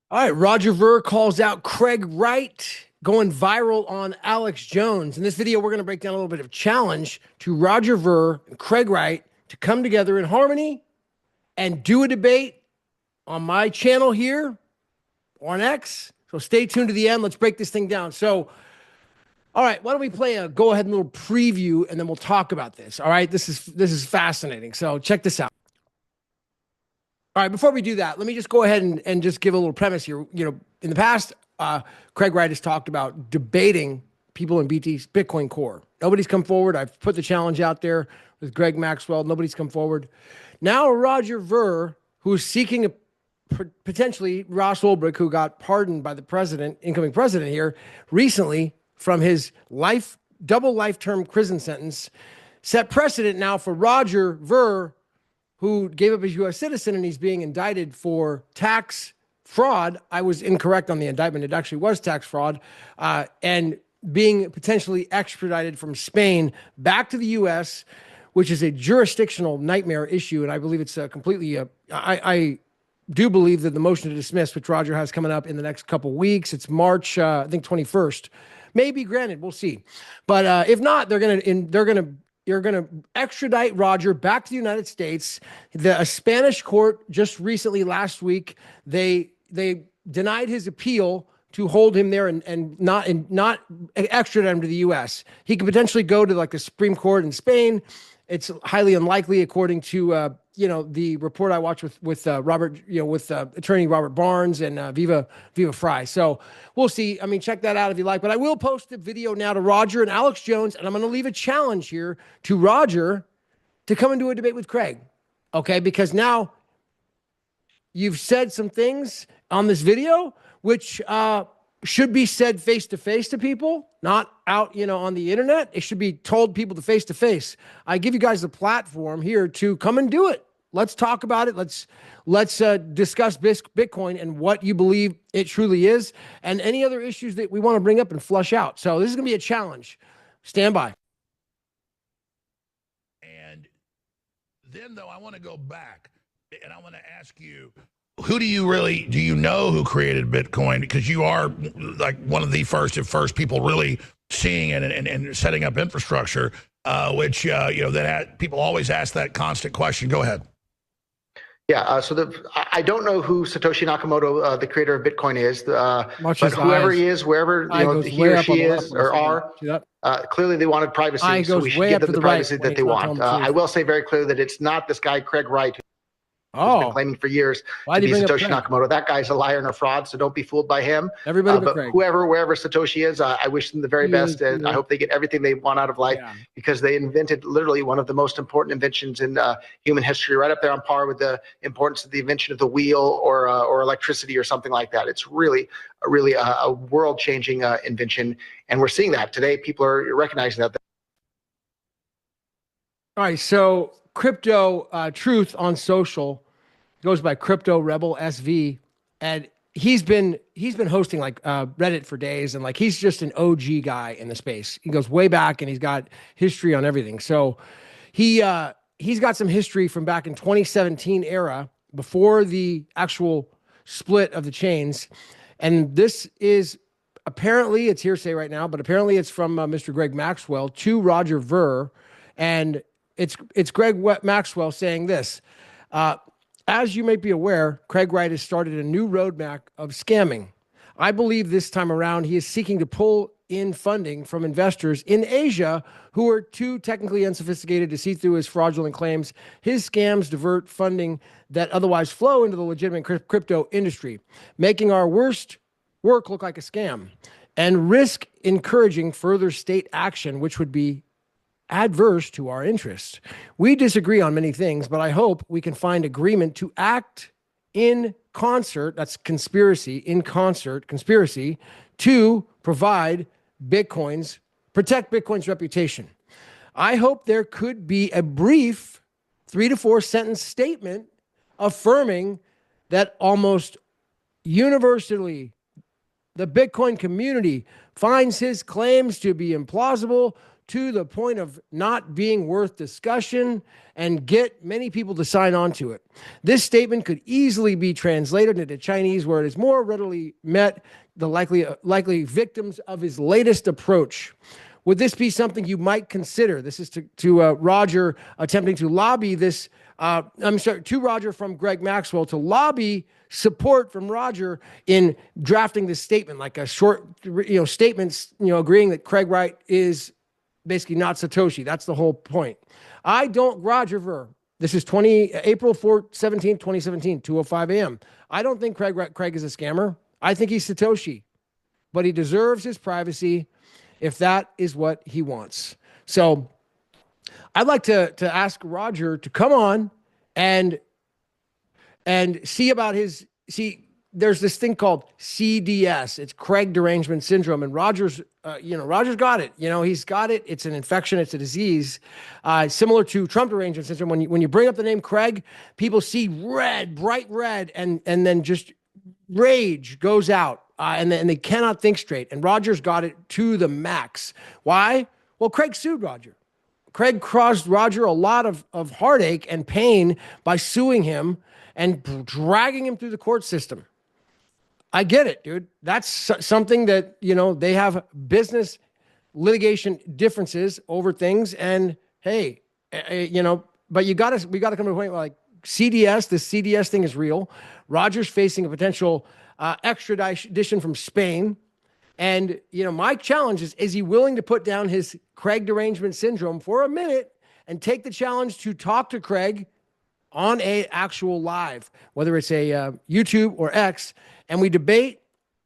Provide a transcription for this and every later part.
All right, Roger Ver calls out Craig Wright, going viral on Alex Jones. In this video, we're going to break down a little bit of challenge to Roger Ver and Craig Wright to come together in harmony and do a debate on my channel here on X. So stay tuned to the end. Let's break this thing down. So, all right, why don't we play a go ahead little preview and then we'll talk about this. All right, this is fascinating. So check this out. All right, before we do that, let me just go ahead and just give a little premise here. You know, in the past, Craig Wright has talked about debating people in BT's Bitcoin Core. Nobody's come forward. I've put the challenge out there with Greg Maxwell. Nobody's come forward. Now Roger Ver, who's seeking potentially Ross Ulbricht, who got pardoned by the president, incoming president here, recently from his double life term prison sentence, set precedent now for Roger Ver, who gave up his U.S. citizen and he's being indicted for tax fraud. I was incorrect on the indictment. It actually was tax fraud, and being potentially extradited from Spain back to the U.S., which is a jurisdictional nightmare issue. And I believe it's completely, I do believe that the motion to dismiss, which Roger has coming up in the next couple of weeks, it's March, I think 21st, may be granted. We'll see. But if not, you're going to extradite Roger back to the United States. A Spanish court just recently, last week, they denied his appeal to hold him there and not extradite him to the U.S. He could potentially go to like the Supreme Court in Spain. It's highly unlikely, according to the report I watched with Robert, with attorney Robert Barnes and Viva Fry. So we'll see. I mean, check that out if you like. But I will post the video now to Roger and Alex Jones, and I'm going to leave a challenge here to Roger to come and do a debate with Craig. Okay, because now you've said some things on this video which should be said face to face to people, not out, on the internet. It should be told people to face. I give you guys the platform here to come and do it. Let's talk about it. Let's discuss Bitcoin and what you believe it truly is, and any other issues that we want to bring up and flush out. So this is going to be a challenge. Stand by. And then, though, I want to go back and I want to ask you, who do you know who created Bitcoin? Because you are like one of the first people really seeing it and setting up infrastructure, which, people always ask that constant question. Go ahead. Yeah, I don't know who Satoshi Nakamoto, the creator of Bitcoin, is, but whoever he is, wherever he or she is or are, clearly they wanted privacy, so we should give them the privacy that they want. I will say very clearly that it's not this guy Craig Wright, who's been claiming for years to be Satoshi Nakamoto. That guy's a liar and a fraud, so don't be fooled by him. But wherever Satoshi is, I wish them the very best, and I hope they get everything they want out of life, because they invented literally one of the most important inventions in human history, right up there on par with the importance of the invention of the wheel or electricity or something like that. It's really a world-changing invention, and we're seeing that today. People are recognizing that. All right, so Crypto Truth on social goes by Crypto Rebel SV, and he's been hosting like Reddit for days, and like he's just an OG guy in the space. He goes way back, and he's got history on everything. So he's got some history from back in 2017 era, before the actual split of the chains, and this is apparently, it's hearsay right now, but apparently it's from Mr. Greg Maxwell to Roger Ver, and it's Greg Maxwell saying this. As you may be aware, Craig Wright has started a new roadmap of scamming. I believe this time around he is seeking to pull in funding from investors in Asia who are too technically unsophisticated to see through his fraudulent claims. His scams divert funding that otherwise flow into the legitimate crypto industry, making our worst work look like a scam, and risk encouraging further state action, which would be adverse to our interests. We disagree on many things, but I hope we can find agreement to act in concert, that's conspiracy, in concert, conspiracy, to protect Bitcoin's reputation. I hope there could be a brief 3 to 4 sentence statement affirming that almost universally the Bitcoin community finds his claims to be implausible, to the point of not being worth discussion and get many people to sign on to it. This statement could easily be translated into Chinese, where it is more readily met the likely victims of his latest approach. Would this be something you might consider? This is to Roger attempting to lobby this. To Roger from Greg Maxwell to lobby support from Roger in drafting this statement, like a short, statements, agreeing that Craig Wright is basically not Satoshi. That's the whole point. I don't, Roger Ver. This is April 17th, 2017, 2:05 a.m. I don't think Craig is a scammer. I think he's Satoshi, but he deserves his privacy if that is what he wants. So I'd like to ask Roger to come on and see about there's this thing called CDS. It's Craig Derangement Syndrome. And Roger's got it. He's got it. It's an infection. It's a disease similar to Trump Derangement Syndrome. When you bring up the name Craig, people see red, bright red, and then just rage goes out. And they cannot think straight. And Roger's got it to the max. Why? Well, Craig sued Roger. Craig caused Roger a lot of heartache and pain by suing him and dragging him through the court system. I get it, dude. That's something that, they have business litigation differences over things. And hey, but we got to come to a point where, like, CDS, the CDS thing is real. Roger's facing a potential extradition from Spain. And, my challenge is he willing to put down his Craig Derangement Syndrome for a minute and take the challenge to talk to Craig on a actual live, whether it's a YouTube or X, and we debate,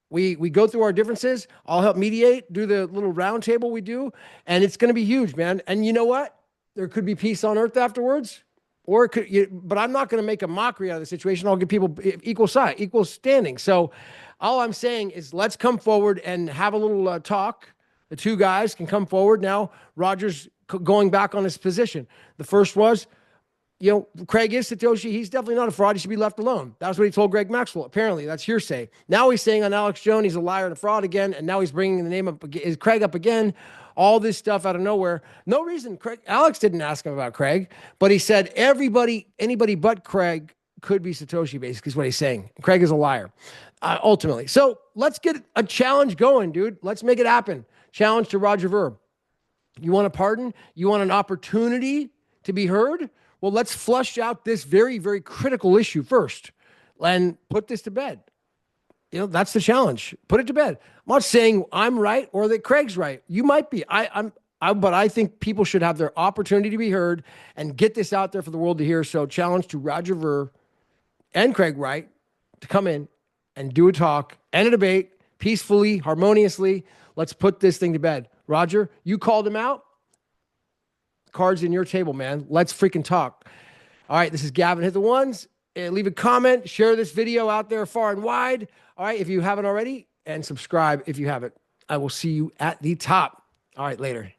we go through our differences. I'll help mediate, do the little roundtable we do, and it's going to be huge, man. And you know what? There could be peace on earth afterwards, or it could, but I'm not going to make a mockery out of the situation. I'll give people equal standing. So all I'm saying is let's come forward and have a little talk. The two guys can come forward. Now Roger's going back on his position. The first was, Craig is Satoshi. He's definitely not a fraud. He should be left alone. That's what he told Greg Maxwell. Apparently, that's hearsay. Now he's saying on Alex Jones, he's a liar and a fraud again. And now he's bringing the name of Craig up again. All this stuff out of nowhere. No reason. Alex didn't ask him about Craig, but he said anybody but Craig could be Satoshi, basically, is what he's saying. Craig is a liar, ultimately. So let's get a challenge going, dude. Let's make it happen. Challenge to Roger Ver. You want a pardon? You want an opportunity to be heard? Well, let's flush out this very, very critical issue first and put this to bed. That's the challenge. Put it to bed. I'm not saying I'm right or that Craig's right. You might be. But I think people should have their opportunity to be heard and get this out there for the world to hear. So challenge to Roger Ver and Craig Wright to come in and do a talk and a debate peacefully, harmoniously. Let's put this thing to bed. Roger, you called him out. Cards in your table, man. Let's freaking talk. All right, this is Gavin. Hit the ones. Leave a comment. Share this video out there far and wide. All right, if you haven't already. And subscribe if you haven't. I will see you at the top. All right, later.